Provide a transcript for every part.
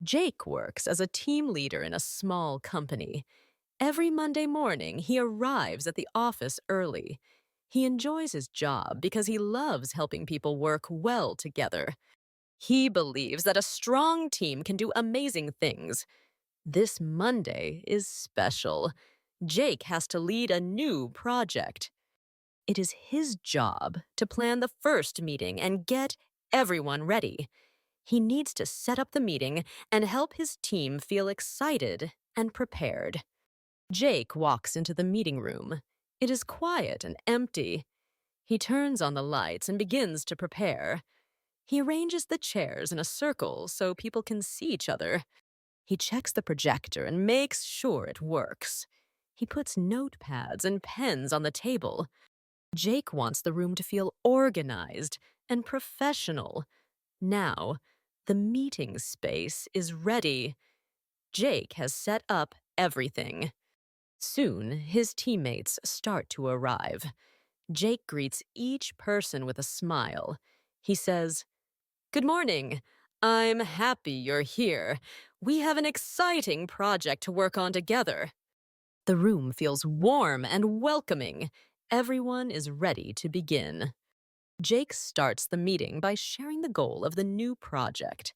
Jake works as a team leader in a small company. Every Monday morning, he arrives at the office early. He enjoys his job because he loves helping people work well together. He believes that a strong team can do amazing things. This Monday is special. Jake has to lead a new project. It is his job to plan the first meeting and get everyone ready. He needs to set up the meeting and help his team feel excited and prepared. Jake walks into the meeting room. It is quiet and empty. He turns on the lights and begins to prepare. He arranges the chairs in a circle so people can see each other. He checks the projector and makes sure it works. He puts notepads and pens on the table. Jake wants the room to feel organized and professional. Now, the meeting space is ready. Jake has set up everything. Soon, his teammates start to arrive. Jake greets each person with a smile. He says, "Good morning. I'm happy you're here. We have an exciting project to work on together." The room feels warm and welcoming. Everyone is ready to begin. Jake starts the meeting by sharing the goal of the new project.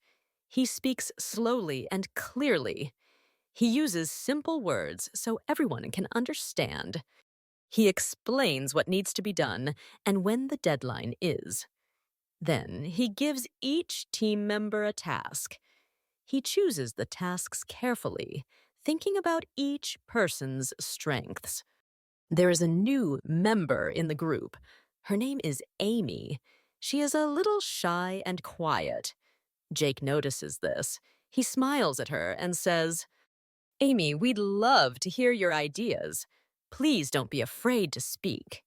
He speaks slowly and clearly. He uses simple words so everyone can understand. He explains what needs to be done and when the deadline is. Then he gives each team member a task. He chooses the tasks carefully, thinking about each person's strengths. There is a new member in the group. Her name is Amy. She is a little shy and quiet. Jake notices this. He smiles at her and says, "Amy, we'd love to hear your ideas. Please don't be afraid to speak."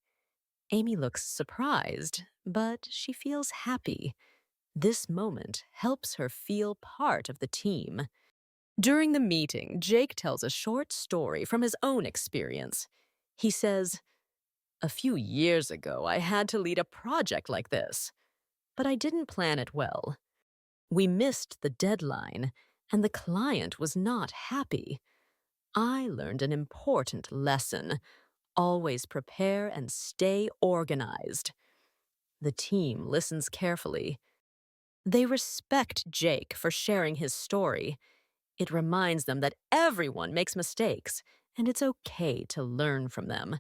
Amy looks surprised, but she feels happy. This moment helps her feel part of the team. During the meeting, Jake tells a short story from his own experience. He says, "A few years ago, I had to lead a project like this, but I didn't plan it well. We missed the deadline, and the client was not happy. I learned an important lesson. Always prepare and stay organized." The team listens carefully. They respect Jake for sharing his story. It reminds them that everyone makes mistakes, and it's okay to learn from them.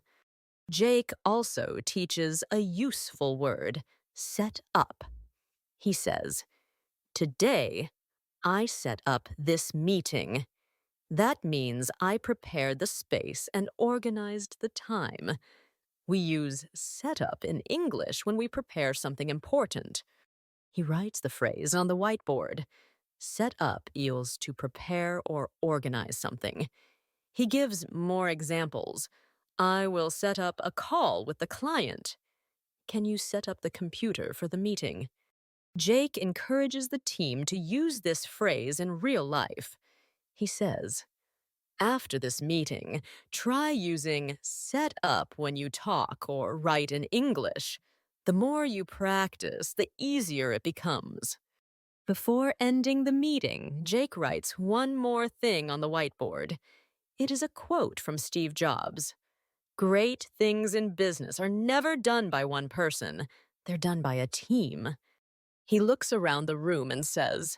Jake also teaches a useful word, set up. He says, "Today, I set up this meeting. That means I prepared the space and organized the time." We use setup in English when we prepare something important. He writes the phrase on the whiteboard. Set up equals to prepare or organize something. He gives more examples. "I will set up a call with the client." "Can you set up the computer for the meeting?" Jake encourages the team to use this phrase in real life. He says, "After this meeting, try using set up when you talk or write in English. The more you practice, the easier it becomes." Before ending the meeting, Jake writes one more thing on the whiteboard. It is a quote from Steve Jobs. "Great things in business are never done by one person. They're done by a team." He looks around the room and says,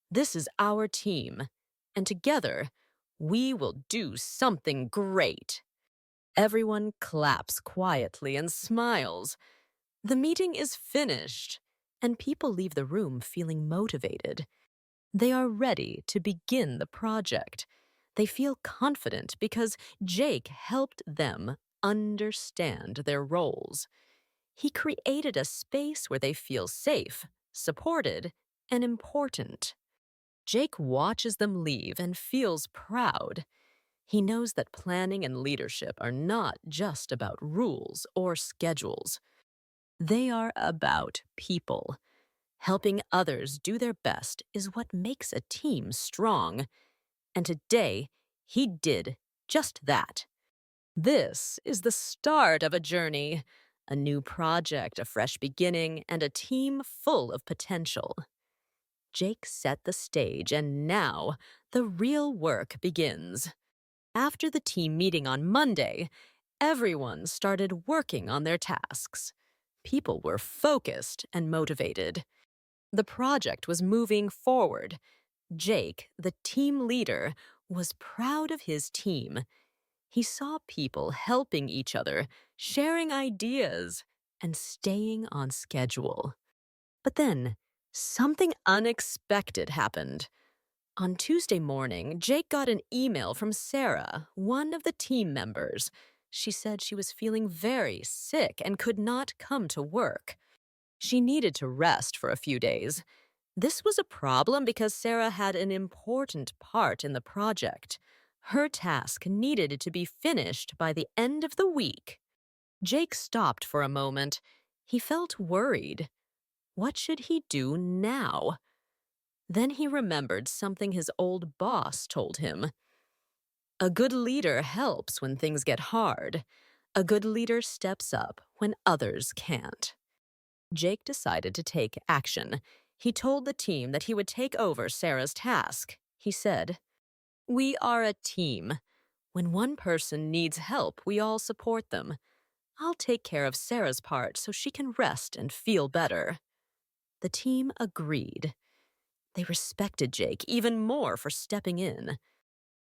"This is our team, and together, we will do something great." Everyone claps quietly and smiles. The meeting is finished, and people leave the room feeling motivated. They are ready to begin the project. They feel confident because Jake helped them understand their roles. He created a space where they feel safe, supported, and important. Jake watches them leave and feels proud. He knows that planning and leadership are not just about rules or schedules. They are about people. Helping others do their best is what makes a team strong. And today, he did just that. This is the start of a journey, a new project, a fresh beginning, and a team full of potential. Jake set the stage, and now the real work begins. After the team meeting on Monday, everyone started working on their tasks. People were focused and motivated. The project was moving forward. Jake, the team leader, was proud of his team. He saw people helping each other, sharing ideas, and staying on schedule. But then, something unexpected happened. On Tuesday morning, Jake got an email from Sarah, one of the team members. She said she was feeling very sick and could not come to work. She needed to rest for a few days. This was a problem because Sarah had an important part in the project. Her task needed to be finished by the end of the week. Jake stopped for a moment. He felt worried. What should he do now? Then he remembered something his old boss told him. A good leader helps when things get hard. A good leader steps up when others can't. Jake decided to take action. He told the team that he would take over Sarah's task. He said, "We are a team. When one person needs help, we all support them. I'll take care of Sarah's part so she can rest and feel better." The team agreed. They respected Jake even more for stepping in.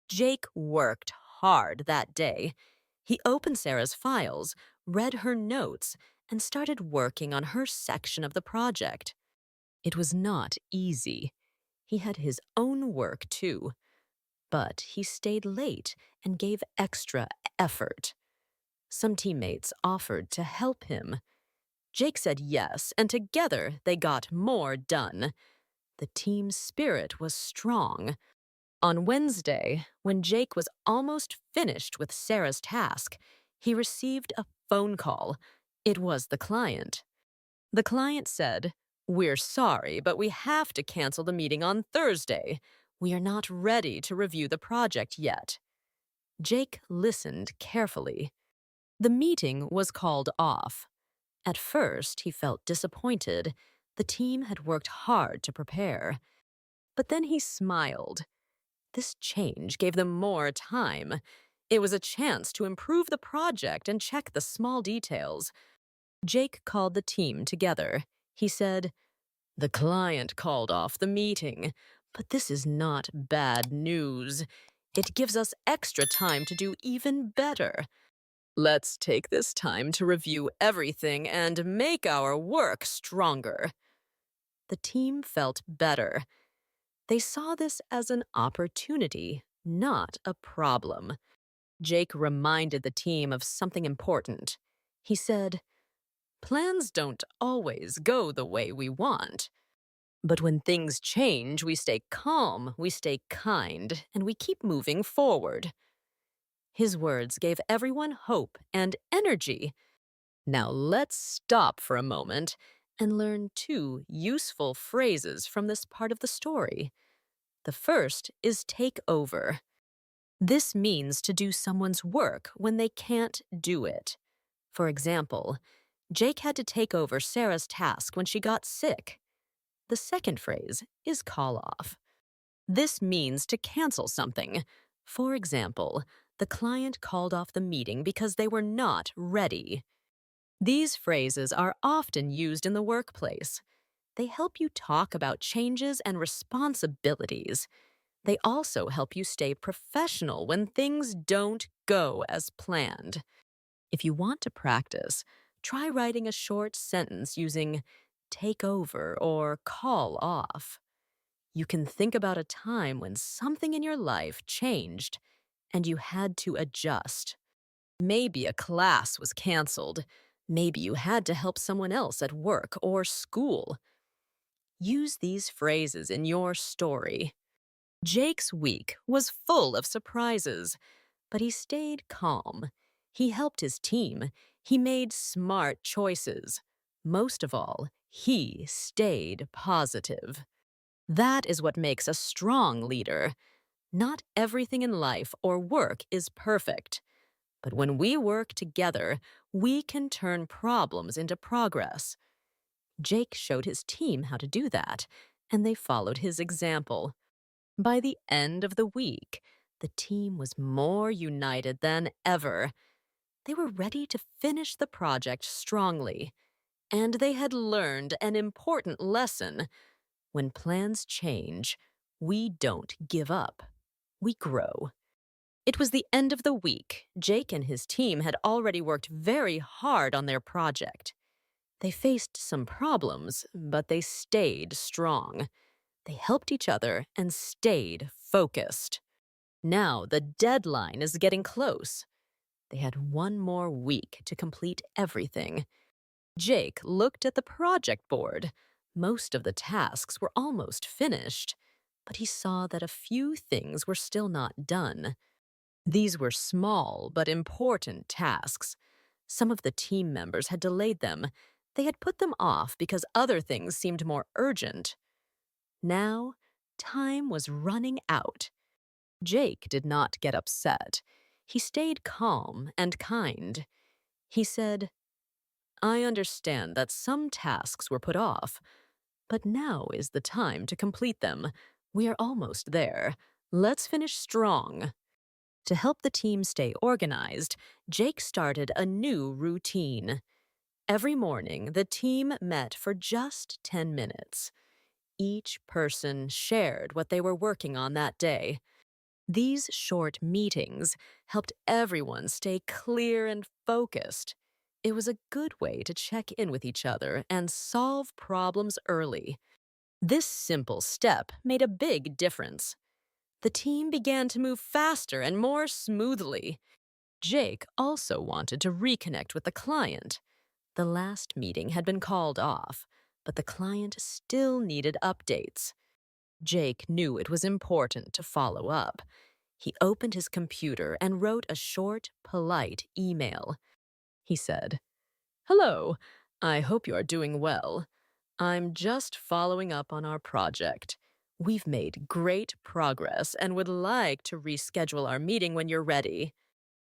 Jake worked hard that day. He opened Sarah's files, read her notes, and started working on her section of the project. It was not easy. He had his own work too. But he stayed late and gave extra effort. Some teammates offered to help him. Jake said yes, and together they got more done. The team's spirit was strong. On Wednesday, when Jake was almost finished with Sarah's task, he received a phone call. It was the client. The client said, "We're sorry, but we have to cancel the meeting on Thursday. We are not ready to review the project yet." Jake listened carefully. The meeting was called off. At first, he felt disappointed. The team had worked hard to prepare. But then he smiled. This change gave them more time. It was a chance to improve the project and check the small details. Jake called the team together. He said, "The client called off the meeting, but this is not bad news. It gives us extra time to do even better. Let's take this time to review everything and make our work stronger." The team felt better. They saw this as an opportunity, not a problem. Jake reminded the team of something important. He said, "Plans don't always go the way we want. But when things change, we stay calm, we stay kind, and we keep moving forward." His words gave everyone hope and energy. Now let's stop for a moment and learn two useful phrases from this part of the story. The first is take over. This means to do someone's work when they can't do it. For example, Jake had to take over Sarah's task when she got sick. The second phrase is call off. This means to cancel something. For example, the client called off the meeting because they were not ready. These phrases are often used in the workplace. They help you talk about changes and responsibilities. They also help you stay professional when things don't go as planned. If you want to practice, try writing a short sentence using take over or call off. You can think about a time when something in your life changed and you had to adjust. Maybe a class was canceled. Maybe you had to help someone else at work or school. Use these phrases in your story. Jake's week was full of surprises, but he stayed calm. He helped his team. He made smart choices. Most of all, he stayed positive. That is what makes a strong leader. Not everything in life or work is perfect. But when we work together, we can turn problems into progress. Jake showed his team how to do that, and they followed his example. By the end of the week, the team was more united than ever. They were ready to finish the project strongly, and they had learned an important lesson. When plans change, we don't give up. We grow. It was the end of the week. Jake and his team had already worked very hard on their project. They faced some problems, but they stayed strong. They helped each other and stayed focused. Now the deadline is getting close. They had one more week to complete everything. Jake looked at the project board. Most of the tasks were almost finished, but he saw that a few things were still not done. These were small but important tasks. Some of the team members had delayed them. They had put them off because other things seemed more urgent. Now, time was running out. Jake did not get upset. He stayed calm and kind. He said, I understand that some tasks were put off, but now is the time to complete them. We are almost there. Let's finish strong. To help the team stay organized, Jake started a new routine. Every morning, the team met for just 10 minutes. Each person shared what they were working on that day. These short meetings helped everyone stay clear and focused. It was a good way to check in with each other and solve problems early. This simple step made a big difference. The team began to move faster and more smoothly. Jake also wanted to reconnect with the client. The last meeting had been called off, but the client still needed updates. Jake knew it was important to follow up. He opened his computer and wrote a short, polite email. He said, Hello, I hope you are doing well. I'm just following up on our project. We've made great progress and would like to reschedule our meeting when you're ready.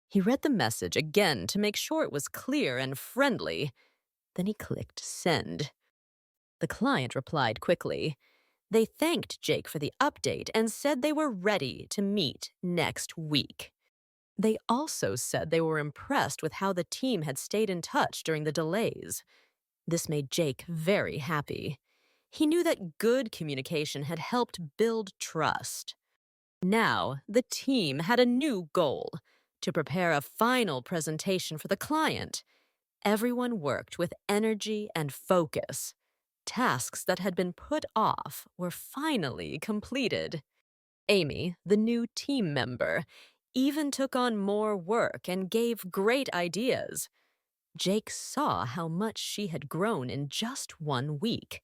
He read the message again to make sure it was clear and friendly. Then he clicked send. The client replied quickly. They thanked Jake for the update and said they were ready to meet next week. They also said they were impressed with how the team had stayed in touch during the delays. This made Jake very happy. He knew that good communication had helped build trust. Now, the team had a new goal: to prepare a final presentation for the client. Everyone worked with energy and focus. Tasks that had been put off were finally completed. Amy, the new team member, even took on more work and gave great ideas. Jake saw how much she had grown in just one week.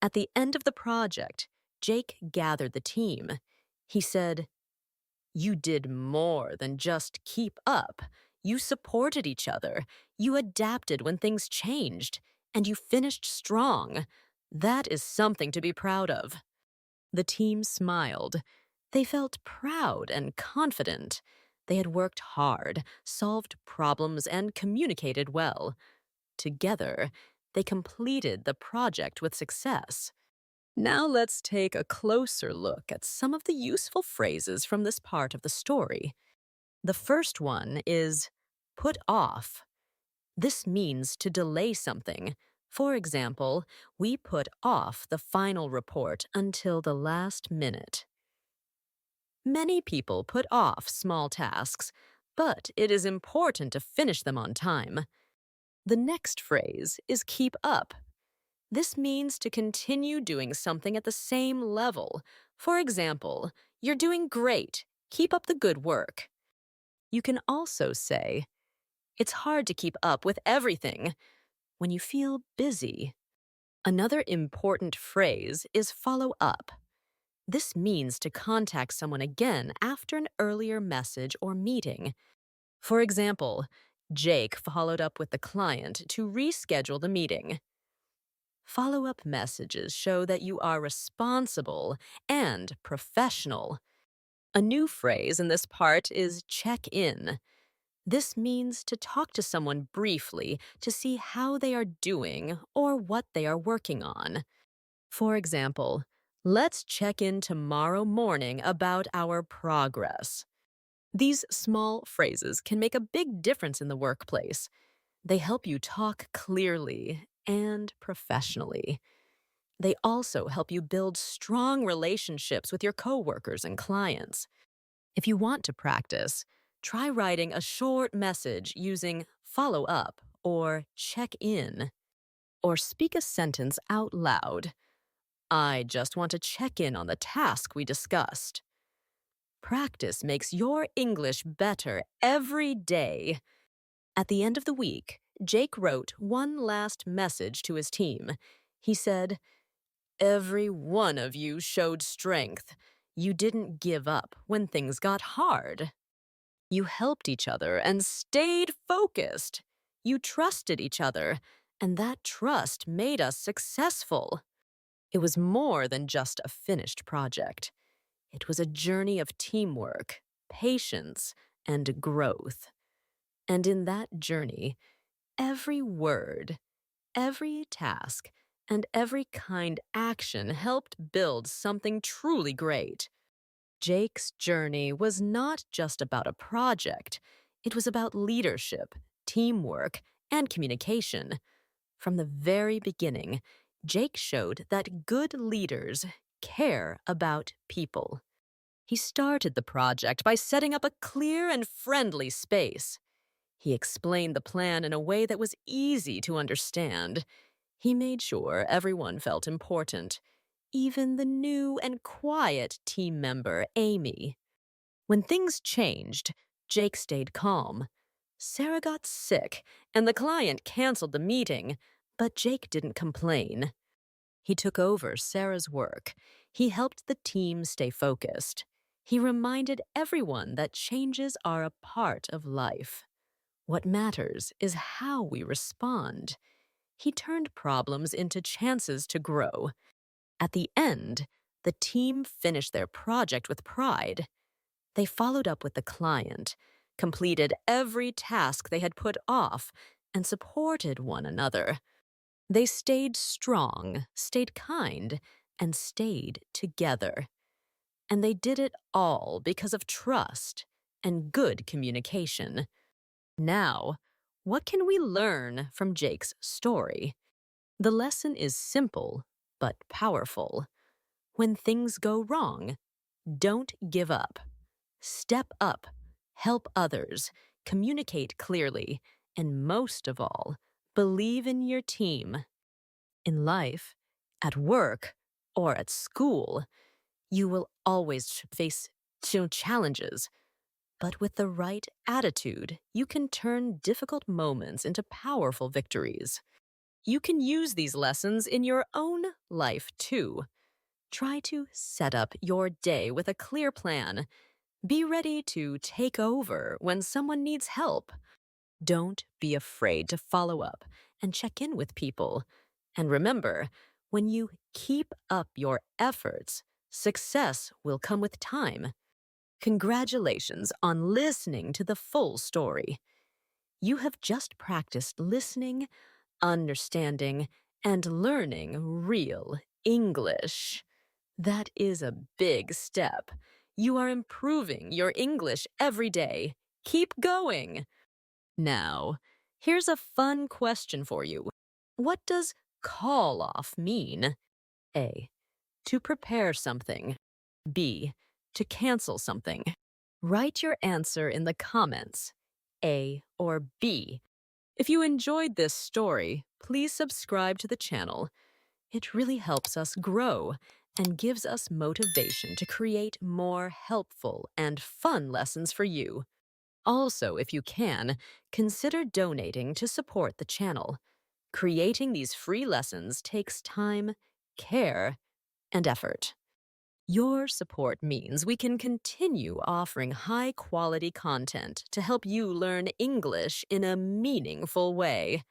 At the end of the project, Jake gathered the team. He said, You did more than just keep up. You supported each other. You adapted when things changed. And you finished strong. That is something to be proud of. The team smiled. They felt proud and confident. They had worked hard, solved problems, and communicated well. Together, they completed the project with success. Now let's take a closer look at some of the useful phrases from this part of the story. The first one is put off. This means to delay something. For example, we put off the final report until the last minute. Many people put off small tasks, but it is important to finish them on time. The next phrase is keep up. This means to continue doing something at the same level. For example, you're doing great. Keep up the good work. You can also say, it's hard to keep up with everything when you feel busy. Another important phrase is follow up. This means to contact someone again after an earlier message or meeting. For example, Jake followed up with the client to reschedule the meeting. Follow-up messages show that you are responsible and professional. A new phrase in this part is check in. This means to talk to someone briefly to see how they are doing or what they are working on. For example, Let's check in tomorrow morning about our progress. These small phrases can make a big difference in the workplace. They help you talk clearly and professionally. They also help you build strong relationships with your coworkers and clients. If you want to practice, try writing a short message using follow up or check in, or speak a sentence out loud. I just want to check in on the task we discussed. Practice makes your English better every day. At the end of the week, Jake wrote one last message to his team. He said, "Every one of you showed strength. You didn't give up when things got hard. You helped each other and stayed focused. You trusted each other, and that trust made us successful." It was more than just a finished project. It was a journey of teamwork, patience, and growth. And in that journey, every word, every task, and every kind action helped build something truly great. Jake's journey was not just about a project, it was about leadership, teamwork, and communication. From the very beginning, Jake showed that good leaders care about people. He started the project by setting up a clear and friendly space. He explained the plan in a way that was easy to understand. He made sure everyone felt important, even the new and quiet team member, Amy. When things changed, Jake stayed calm. Sarah got sick, and the client canceled the meeting, but Jake didn't complain. He took over Sarah's work. He helped the team stay focused. He reminded everyone that changes are a part of life. What matters is how we respond. He turned problems into chances to grow. At the end, the team finished their project with pride. They followed up with the client, completed every task they had put off, and supported one another. They stayed strong, stayed kind, and stayed together. And they did it all because of trust and good communication. Now, what can we learn from Jake's story? The lesson is simple but powerful. When things go wrong, don't give up. Step up, help others, communicate clearly, and most of all, believe in your team. In life, at work, or at school, you will always face challenges. But with the right attitude, you can turn difficult moments into powerful victories. You can use these lessons in your own life too. Try to set up your day with a clear plan. Be ready to take over when someone needs help. Don't be afraid to follow up and check in with people. And remember, when you keep up your efforts, success will come with time. Congratulations on listening to the full story. You have just practiced listening, understanding, and learning real English. That is a big step. You are improving your English every day. Keep going. Now, here's a fun question for you. What does call off mean? A. To prepare something. B. To cancel something. Write your answer in the comments, A or B. If you enjoyed this story, please subscribe to the channel. It really helps us grow and gives us motivation to create more helpful and fun lessons for you. Also, if you can, consider donating to support the channel. Creating these free lessons takes time, care, and effort. Your support means we can continue offering high-quality content to help you learn English in a meaningful way.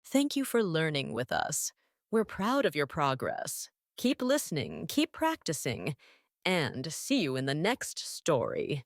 Thank you for learning with us. We're proud of your progress. Keep listening, keep practicing, and see you in the next story.